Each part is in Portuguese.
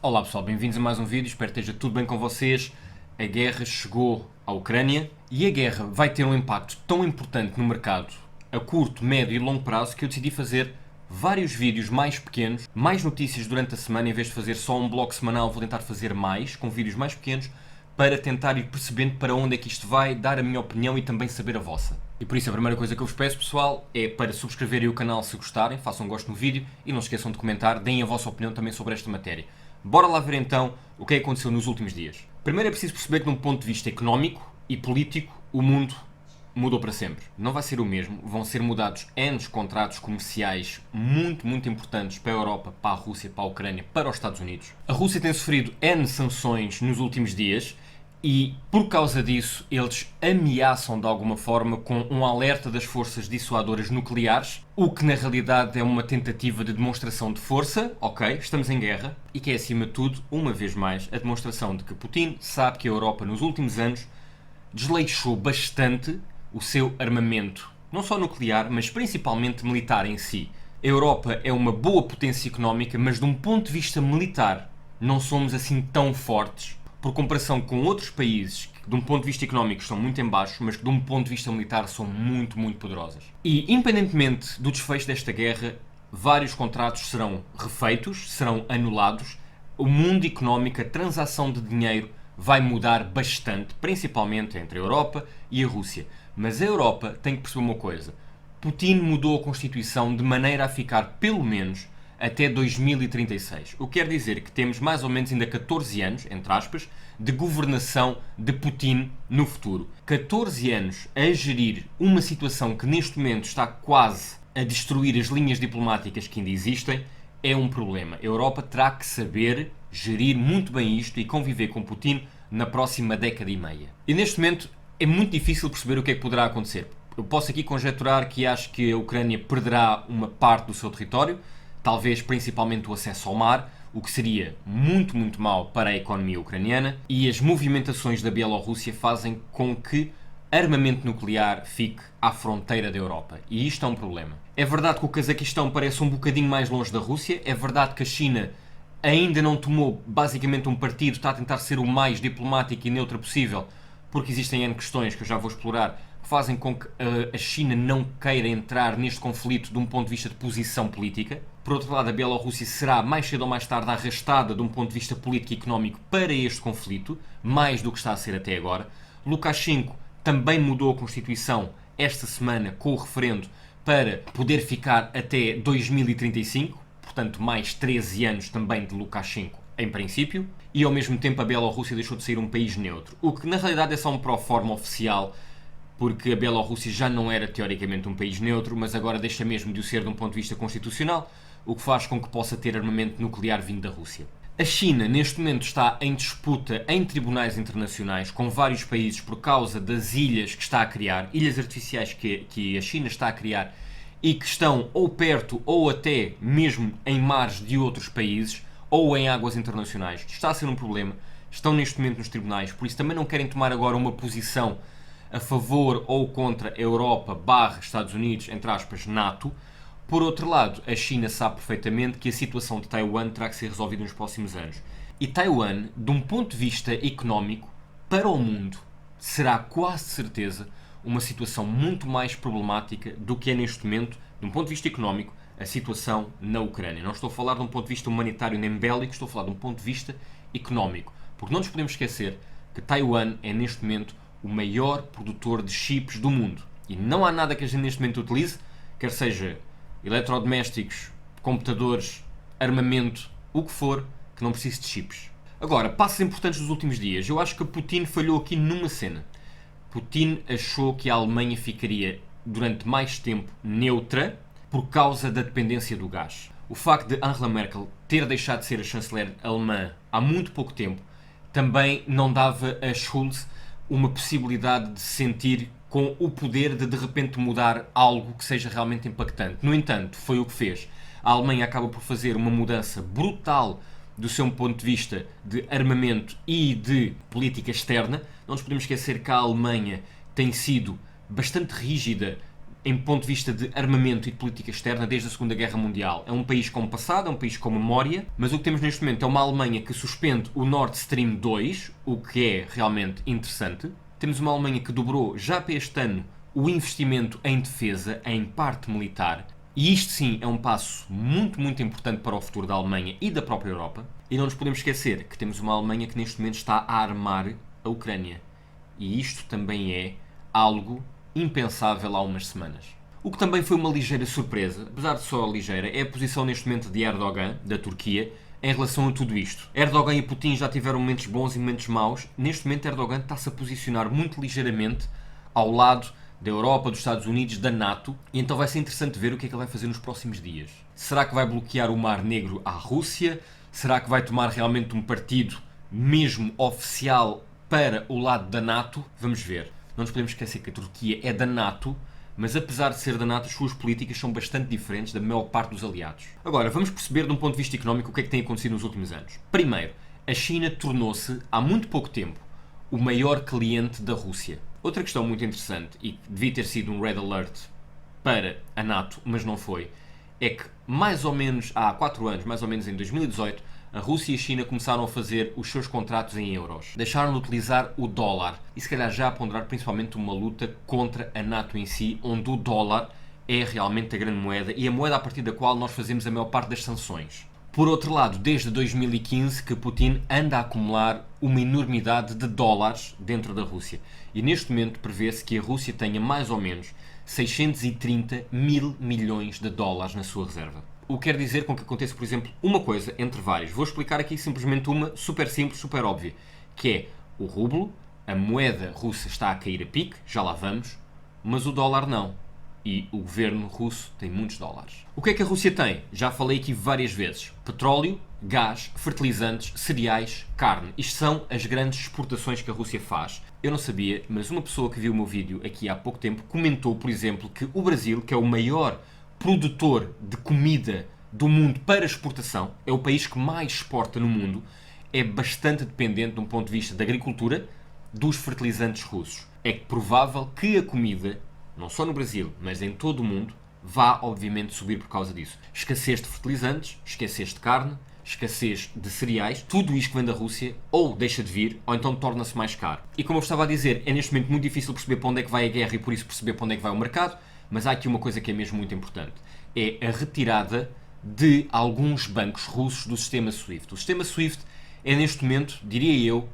Olá pessoal, bem-vindos a mais um vídeo, espero que esteja tudo bem com vocês. A guerra chegou à Ucrânia e a guerra vai ter um impacto tão importante no mercado a curto, médio e longo prazo que eu decidi fazer vários vídeos mais pequenos, mais notícias durante a semana. Em vez de fazer só um bloco semanal, vou tentar fazer mais, com vídeos mais pequenos, para tentar ir percebendo para onde é que isto vai, dar a minha opinião e também saber a vossa. E por isso a primeira coisa que eu vos peço, pessoal, é para subscreverem o canal se gostarem, façam um gosto no vídeo e não se esqueçam de comentar, deem a vossa opinião também sobre esta matéria. Bora lá ver então o que é que aconteceu nos últimos dias. Primeiro é preciso perceber que, de um ponto de vista económico e político, o mundo mudou para sempre. Não vai ser o mesmo, vão ser mudados N contratos comerciais muito importantes para a Europa, para a Rússia, para a Ucrânia, para os Estados Unidos. A Rússia tem sofrido N sanções nos últimos dias e, por causa disso, eles ameaçam de alguma forma com um alerta das forças dissuadoras nucleares, o que na realidade é uma tentativa de demonstração de força, ok, estamos em guerra, e que é acima de tudo, uma vez mais, a demonstração de que Putin sabe que a Europa nos últimos anos desleixou bastante o seu armamento, não só nuclear, mas principalmente militar em si. A Europa é uma boa potência económica, mas de um ponto de vista militar não somos assim tão fortes, por comparação com outros países que, de um ponto de vista económico, estão muito em baixo, mas que, de um ponto de vista militar, são muito poderosas. E, independentemente do desfecho desta guerra, vários contratos serão refeitos, serão anulados. O mundo económico, a transação de dinheiro, vai mudar bastante, principalmente entre a Europa e a Rússia. Mas a Europa tem que perceber uma coisa. Putin mudou a Constituição de maneira a ficar, pelo menos, até 2036. O que quer dizer que temos mais ou menos ainda 14 anos, entre aspas, de governação de Putin no futuro. 14 anos a gerir uma situação que neste momento está quase a destruir as linhas diplomáticas que ainda existem, é um problema. A Europa terá que saber gerir muito bem isto e conviver com Putin na próxima década e meia. E neste momento é muito difícil perceber o que é que poderá acontecer. Eu posso aqui conjecturar que acho que a Ucrânia perderá uma parte do seu território, talvez principalmente o acesso ao mar, o que seria muito mau para a economia ucraniana, e as movimentações da Bielorrússia fazem com que armamento nuclear fique à fronteira da Europa. E isto é um problema. É verdade que o Cazaquistão parece um bocadinho mais longe da Rússia, é verdade que a China ainda não tomou basicamente um partido, está a tentar ser o mais diplomático e neutro possível, porque existem N questões que eu já vou explorar, que fazem com que a China não queira entrar neste conflito de um ponto de vista de posição política. Por outro lado, a Bielorrússia será mais cedo ou mais tarde arrastada de um ponto de vista político e económico para este conflito, mais do que está a ser até agora. Lukashenko também mudou a Constituição esta semana com o referendo para poder ficar até 2035, portanto mais 13 anos também de Lukashenko em princípio, e ao mesmo tempo a Bielorrússia deixou de ser um país neutro, o que na realidade é só um pró-forma oficial, porque a Bielorrússia já não era teoricamente um país neutro, mas agora deixa mesmo de o ser de um ponto de vista constitucional, o que faz com que possa ter armamento nuclear vindo da Rússia. A China neste momento está em disputa em tribunais internacionais com vários países por causa das ilhas que está a criar, ilhas artificiais que a China está a criar e que estão ou perto ou até mesmo em mares de outros países ou em águas internacionais. Isto está a ser um problema, estão neste momento nos tribunais, por isso também não querem tomar agora uma posição a favor ou contra a Europa / Estados Unidos, entre aspas, NATO. Por outro lado, a China sabe perfeitamente que a situação de Taiwan terá que ser resolvida nos próximos anos. E Taiwan, de um ponto de vista económico, para o mundo, será quase de certeza uma situação muito mais problemática do que é neste momento, de um ponto de vista económico, a situação na Ucrânia. Não estou a falar de um ponto de vista humanitário nem bélico, estou a falar de um ponto de vista económico. Porque não nos podemos esquecer que Taiwan é neste momento o maior produtor de chips do mundo. E não há nada que a gente neste momento utilize, quer seja eletrodomésticos, computadores, armamento, o que for, que não precise de chips. Agora, passos importantes dos últimos dias. Eu acho que Putin falhou aqui numa cena. Putin achou que a Alemanha ficaria durante mais tempo neutra por causa da dependência do gás. O facto de Angela Merkel ter deixado de ser a chanceler alemã há muito pouco tempo também não dava a Scholz uma possibilidade de se sentir com o poder de repente mudar algo que seja realmente impactante. No entanto, foi o que fez. A Alemanha acaba por fazer uma mudança brutal do seu ponto de vista de armamento e de política externa. Não nos podemos esquecer que a Alemanha tem sido bastante rígida em ponto de vista de armamento e de política externa desde a Segunda Guerra Mundial. É um país com passado, é um país com memória, mas o que temos neste momento é uma Alemanha que suspende o Nord Stream 2, o que é realmente interessante. Temos uma Alemanha que dobrou já para este ano o investimento em defesa, em parte militar, e isto sim é um passo muito, muito importante para o futuro da Alemanha e da própria Europa. E não nos podemos esquecer que temos uma Alemanha que neste momento está a armar a Ucrânia. E isto também é algo impensável há umas semanas. O que também foi uma ligeira surpresa, apesar de só ligeira, é a posição neste momento de Erdogan, da Turquia, em relação a tudo isto. Erdogan e Putin já tiveram momentos bons e momentos maus. Neste momento Erdogan está-se a posicionar muito ligeiramente ao lado da Europa, dos Estados Unidos, da NATO, e então vai ser interessante ver o que é que ele vai fazer nos próximos dias. Será que vai bloquear o Mar Negro à Rússia? Será que vai tomar realmente um partido mesmo oficial para o lado da NATO? Vamos ver. Não nos podemos esquecer que a Turquia é da NATO, mas apesar de ser da NATO, as suas políticas são bastante diferentes da maior parte dos aliados. Agora, vamos perceber de um ponto de vista económico o que é que tem acontecido nos últimos anos. Primeiro, a China tornou-se, há muito pouco tempo, o maior cliente da Rússia. Outra questão muito interessante, e que devia ter sido um red alert para a NATO, mas não foi, é que mais ou menos há 4 anos, mais ou menos em 2018, a Rússia e a China começaram a fazer os seus contratos em euros. Deixaram de utilizar o dólar e se calhar já a ponderar principalmente uma luta contra a NATO em si, onde o dólar é realmente a grande moeda e a moeda a partir da qual nós fazemos a maior parte das sanções. Por outro lado, desde 2015 que Putin anda a acumular uma enormidade de dólares dentro da Rússia. E neste momento prevê-se que a Rússia tenha mais ou menos 630 mil milhões de dólares na sua reserva. O que quer dizer com que aconteça, por exemplo, uma coisa entre várias. Vou explicar aqui simplesmente uma super simples, super óbvia, que é o rublo, a moeda russa está a cair a pique, já lá vamos, mas o dólar não. E o governo russo tem muitos dólares. O que é que a Rússia tem? Já falei aqui várias vezes. Petróleo, gás, fertilizantes, cereais, carne. Isto são as grandes exportações que a Rússia faz. Eu não sabia, mas uma pessoa que viu o meu vídeo aqui há pouco tempo comentou, por exemplo, que o Brasil, que é o maior produtor de comida do mundo para exportação, é o país que mais exporta no mundo, é bastante dependente, de um ponto de vista da agricultura, dos fertilizantes russos. É provável que a comida, não só no Brasil, mas em todo o mundo, vá obviamente subir por causa disso. Escassez de fertilizantes, escassez de carne, escassez de cereais, tudo isto que vem da Rússia ou deixa de vir, ou então torna-se mais caro. E como eu estava a dizer, é neste momento muito difícil perceber para onde é que vai a guerra e por isso perceber para onde é que vai o mercado, mas há aqui uma coisa que é mesmo muito importante. É a retirada de alguns bancos russos do sistema SWIFT. O sistema SWIFT é neste momento, diria eu,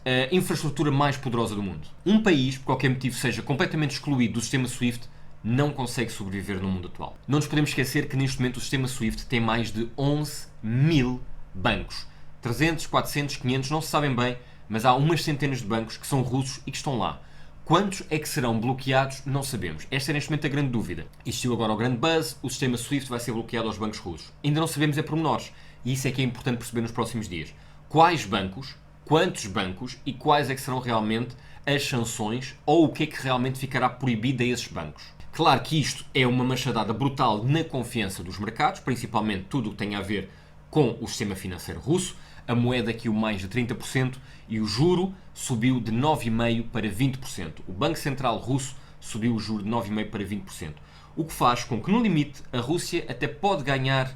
a infraestrutura mais poderosa do mundo. Um país, por qualquer motivo seja completamente excluído do sistema SWIFT, não consegue sobreviver no mundo atual. Não nos podemos esquecer que neste momento o sistema SWIFT tem mais de 11 mil bancos. 300, 400, 500, não se sabem bem, mas há umas centenas de bancos que são russos e que estão lá. Quantos é que serão bloqueados? Não sabemos. Esta é neste momento a grande dúvida. Existiu agora o grande buzz, o sistema SWIFT vai ser bloqueado aos bancos russos. Ainda não sabemos pormenores. E isso é que é importante perceber nos próximos dias. Quais bancos, quantos bancos e quais é que serão realmente as sanções ou o que é que realmente ficará proibido a esses bancos. Claro que isto é uma machadada brutal na confiança dos mercados, principalmente tudo o que tem a ver com o sistema financeiro russo. A moeda caiu mais de 30% e o juro subiu de 9,5% para 20%. O Banco Central russo subiu o juro de 9,5% para 20%. O que faz com que, no limite, a Rússia até pode ganhar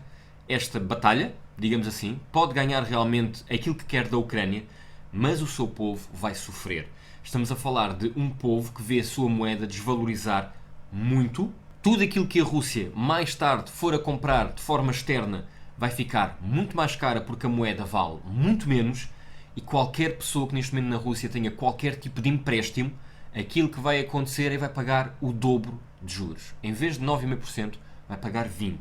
esta batalha, digamos assim, pode ganhar realmente aquilo que quer da Ucrânia, mas o seu povo vai sofrer. Estamos a falar de um povo que vê a sua moeda desvalorizar muito. Tudo aquilo que a Rússia mais tarde for a comprar de forma externa vai ficar muito mais cara porque a moeda vale muito menos e qualquer pessoa que neste momento na Rússia tenha qualquer tipo de empréstimo, aquilo que vai acontecer é vai pagar o dobro de juros. Em vez de 9,5%, vai pagar 20%.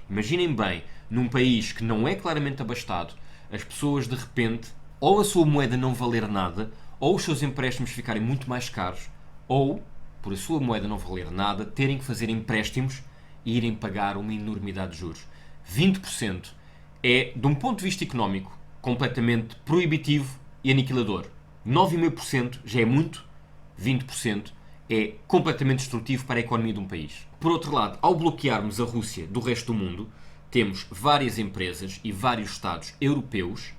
Imaginem bem, num país que não é claramente abastado, as pessoas de repente, ou a sua moeda não valer nada, ou os seus empréstimos ficarem muito mais caros, ou, por a sua moeda não valer nada, terem que fazer empréstimos e irem pagar uma enormidade de juros. 20% é, de um ponto de vista económico, completamente proibitivo e aniquilador. 9,5% já é muito, 20% é completamente destrutivo para a economia de um país. Por outro lado, ao bloquearmos a Rússia do resto do mundo, temos várias empresas e vários Estados europeus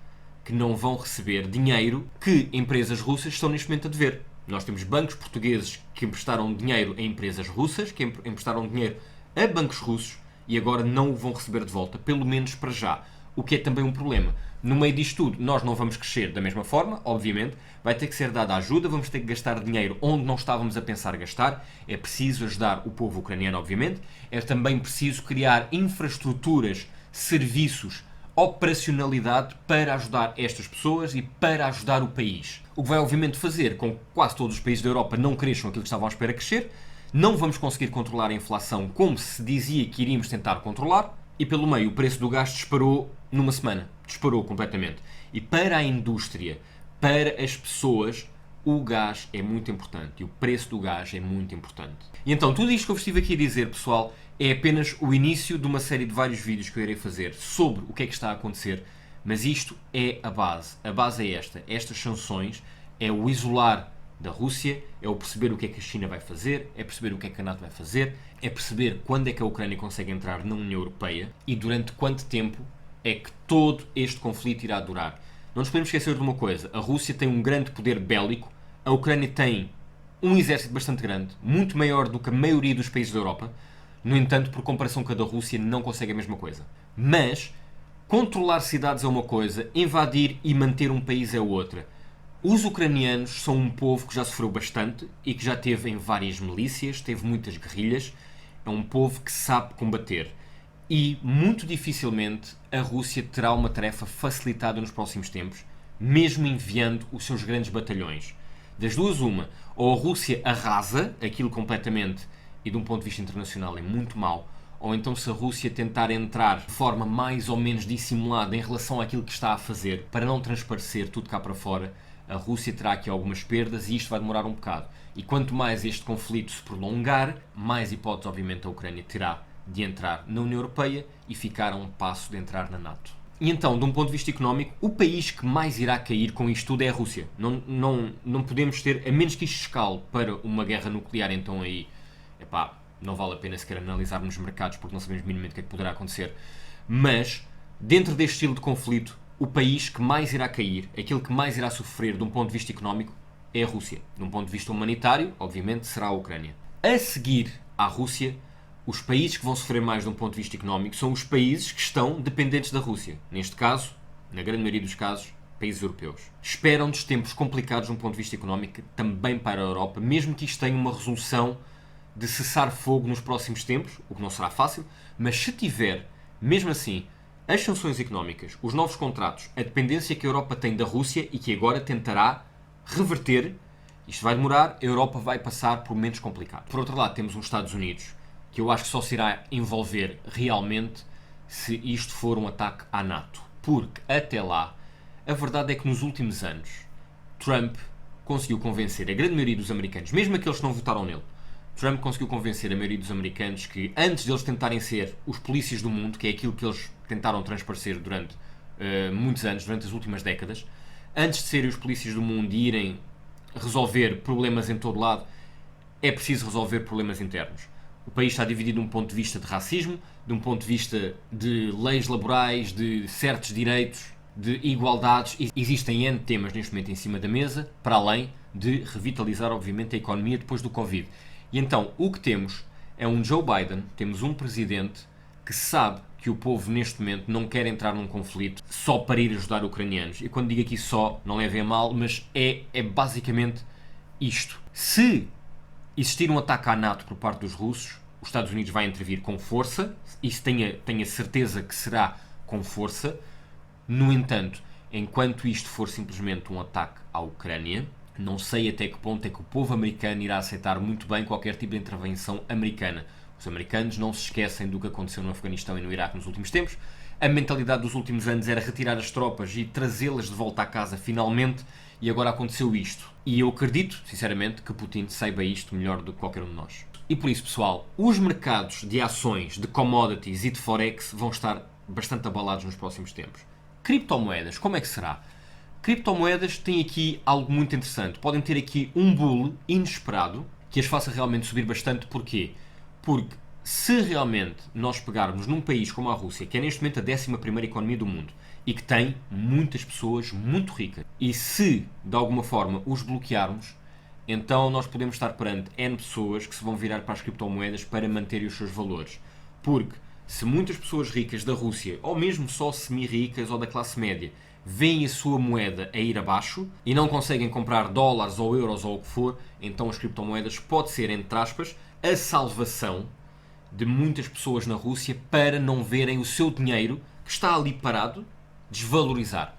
que não vão receber dinheiro que empresas russas estão neste momento a dever. Nós temos bancos portugueses que emprestaram dinheiro a empresas russas, que emprestaram dinheiro a bancos russos e agora não o vão receber de volta, pelo menos para já. O que é também um problema. No meio disto tudo, nós não vamos crescer da mesma forma, obviamente. Vai ter que ser dada ajuda, vamos ter que gastar dinheiro onde não estávamos a pensar gastar. É preciso ajudar o povo ucraniano, obviamente. É também preciso criar infraestruturas, serviços, operacionalidade para ajudar estas pessoas e para ajudar o país. O que vai, obviamente, fazer com que quase todos os países da Europa não cresçam aquilo que estavam à espera crescer. Não vamos conseguir controlar a inflação como se dizia que iríamos tentar controlar. E pelo meio, o preço do gás disparou numa semana. Disparou completamente. E para a indústria, para as pessoas, o gás é muito importante. E o preço do gás é muito importante. E então, tudo isto que eu vos estive aqui a dizer, pessoal, é apenas o início de uma série de vários vídeos que eu irei fazer sobre o que é que está a acontecer. Mas isto é a base. A base é esta. Estas sanções é o isolar da Rússia, é o perceber o que é que a China vai fazer, é perceber o que é que a NATO vai fazer, é perceber quando é que a Ucrânia consegue entrar na União Europeia e durante quanto tempo é que todo este conflito irá durar. Não nos podemos esquecer de uma coisa, a Rússia tem um grande poder bélico, a Ucrânia tem um exército bastante grande, muito maior do que a maioria dos países da Europa, no entanto, por comparação com a da Rússia, não consegue a mesma coisa. Mas, controlar cidades é uma coisa, invadir e manter um país é outra. Os ucranianos são um povo que já sofreu bastante e que já teve em várias milícias, teve muitas guerrilhas. É um povo que sabe combater. E, muito dificilmente, a Rússia terá uma tarefa facilitada nos próximos tempos, mesmo enviando os seus grandes batalhões. Das duas, uma. Ou a Rússia arrasa aquilo completamente e, de um ponto de vista internacional, é muito mau. Ou então, se a Rússia tentar entrar de forma mais ou menos dissimulada em relação àquilo que está a fazer, para não transparecer tudo cá para fora, a Rússia terá aqui algumas perdas e isto vai demorar um bocado. E quanto mais este conflito se prolongar, mais hipóteses, obviamente, a Ucrânia terá de entrar na União Europeia e ficar a um passo de entrar na NATO. E então, de um ponto de vista económico, o país que mais irá cair com isto tudo é a Rússia. Não podemos ter, a menos que isto escale para uma guerra nuclear, então aí, não vale a pena sequer analisarmos os mercados porque não sabemos minimamente o que é que poderá acontecer. Mas, dentro deste estilo de conflito, o país que mais irá cair, aquele que mais irá sofrer de um ponto de vista económico, é a Rússia. De um ponto de vista humanitário, obviamente, será a Ucrânia. A seguir à Rússia, os países que vão sofrer mais de um ponto de vista económico são os países que estão dependentes da Rússia. Neste caso, na grande maioria dos casos, países europeus. Esperam-nos tempos complicados de um ponto de vista económico, também para a Europa, mesmo que isto tenha uma resolução de cessar fogo nos próximos tempos, o que não será fácil, mas se tiver, mesmo assim, as sanções económicas, os novos contratos, a dependência que a Europa tem da Rússia e que agora tentará reverter, isto vai demorar, a Europa vai passar por momentos complicados. Por outro lado, temos os Estados Unidos, que eu acho que só se irá envolver realmente se isto for um ataque à NATO. Porque, até lá, a verdade é que nos últimos anos, Trump conseguiu convencer a grande maioria dos americanos, mesmo aqueles que não votaram nele, Trump conseguiu convencer a maioria dos americanos que, antes deles tentarem ser os polícias do mundo, que é aquilo que eles tentaram transparecer durante muitos anos, durante as últimas décadas, antes de serem os polícias do mundo e irem resolver problemas em todo lado, é preciso resolver problemas internos. O país está dividido de um ponto de vista de racismo, de um ponto de vista de leis laborais, de certos direitos, de igualdades. Existem N temas neste momento em cima da mesa, para além de revitalizar, obviamente, a economia depois do Covid. E então, o que temos é um Joe Biden, temos um presidente que sabe que o povo neste momento não quer entrar num conflito só para ir ajudar ucranianos. E quando digo aqui só, não levem a mal, mas é basicamente isto. Se existir um ataque à NATO por parte dos russos, os Estados Unidos vai intervir com força, isso tenha certeza que será com força. No entanto, enquanto isto for simplesmente um ataque à Ucrânia, não sei até que ponto é que o povo americano irá aceitar muito bem qualquer tipo de intervenção americana. Os americanos não se esquecem do que aconteceu no Afeganistão e no Iraque nos últimos tempos. A mentalidade dos últimos anos era retirar as tropas e trazê-las de volta à casa finalmente, e agora aconteceu isto. E eu acredito, sinceramente, que Putin saiba isto melhor do que qualquer um de nós. E por isso, pessoal, os mercados de ações, de commodities e de forex vão estar bastante abalados nos próximos tempos. Criptomoedas, como é que será? Criptomoedas têm aqui algo muito interessante. Podem ter aqui um bull inesperado que as faça realmente subir bastante. Porquê? Porque se realmente nós pegarmos num país como a Rússia, que é neste momento a 11ª economia do mundo e que tem muitas pessoas muito ricas, e se de alguma forma os bloquearmos, então nós podemos estar perante N pessoas que se vão virar para as criptomoedas para manterem os seus valores. Porque se muitas pessoas ricas da Rússia, ou mesmo só semi-ricas ou da classe média, veem a sua moeda a ir abaixo e não conseguem comprar dólares ou euros ou o que for, então as criptomoedas pode ser, entre aspas, a salvação de muitas pessoas na Rússia para não verem o seu dinheiro, que está ali parado, desvalorizar.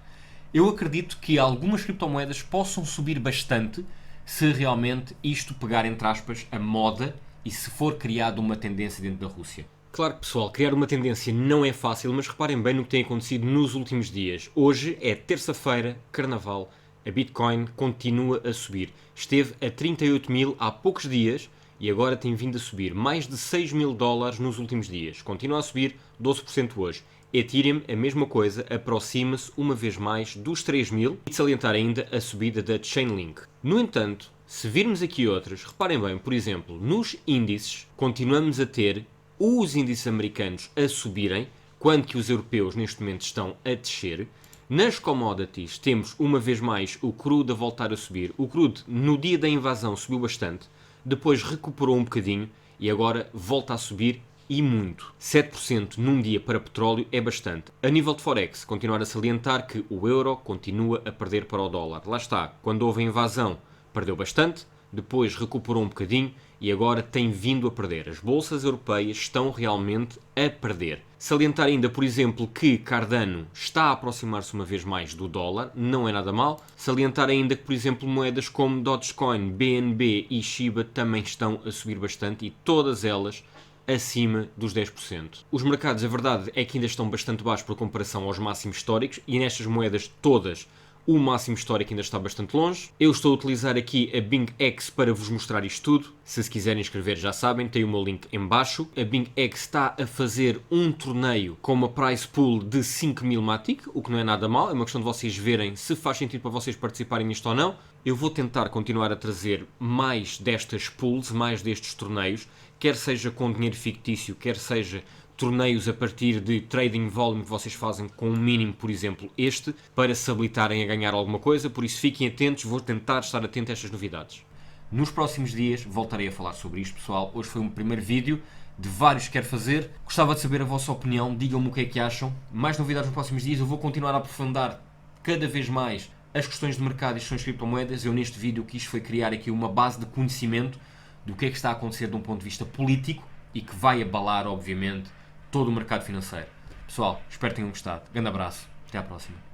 Eu acredito que algumas criptomoedas possam subir bastante se realmente isto pegar, entre aspas, a moda e se for criada uma tendência dentro da Rússia. Claro que, pessoal, criar uma tendência não é fácil, mas reparem bem no que tem acontecido nos últimos dias. Hoje é terça-feira, carnaval, a Bitcoin continua a subir. Esteve a 38 mil há poucos dias e agora tem vindo a subir mais de 6 mil dólares nos últimos dias. Continua a subir 12% hoje. Ethereum, a mesma coisa, aproxima-se uma vez mais dos 3 mil e de salientar ainda a subida da Chainlink. No entanto, se virmos aqui outras, reparem bem, por exemplo, nos índices, continuamos a ter os índices americanos a subirem, quando que os europeus neste momento estão a descer. Nas commodities temos uma vez mais o crudo a voltar a subir. O crudo no dia da invasão subiu bastante, depois recuperou um bocadinho e agora volta a subir e muito. 7% num dia para petróleo é bastante. A nível de Forex, continuar a salientar que o euro continua a perder para o dólar. Lá está, quando houve a invasão perdeu bastante, depois recuperou um bocadinho e agora tem vindo a perder. As bolsas europeias estão realmente a perder. Salientar ainda, por exemplo, que Cardano está a aproximar-se uma vez mais do dólar, não é nada mal. Salientar ainda que, por exemplo, moedas como Dogecoin, BNB e Shiba também estão a subir bastante e todas elas acima dos 10%. Os mercados, a verdade é que ainda estão bastante baixos por comparação aos máximos históricos e nestas moedas todas o máximo histórico ainda está bastante longe. Eu estou a utilizar aqui a BingX para vos mostrar isto tudo. Se quiserem inscrever já sabem, tem o meu link em baixo. A BingX está a fazer um torneio com uma prize pool de 5.000 Matic, o que não é nada mal. É uma questão de vocês verem se faz sentido para vocês participarem nisto ou não. Eu vou tentar continuar a trazer mais destas pools, mais destes torneios, quer seja com dinheiro fictício, quer seja torneios a partir de trading volume que vocês fazem com um mínimo, por exemplo, este, para se habilitarem a ganhar alguma coisa. Por isso fiquem atentos, vou tentar estar atento a estas novidades. Nos próximos dias voltarei a falar sobre isto, pessoal. Hoje foi um primeiro vídeo de vários que quero fazer. Gostava de saber a vossa opinião, digam-me o que é que acham. Mais novidades nos próximos dias, eu vou continuar a aprofundar cada vez mais as questões de mercado e as questões de criptomoedas. Eu neste vídeo quis foi criar aqui uma base de conhecimento do que é que está a acontecer de um ponto de vista político e que vai abalar, obviamente, todo o mercado financeiro. Pessoal, espero que tenham gostado. Grande abraço. Até à próxima.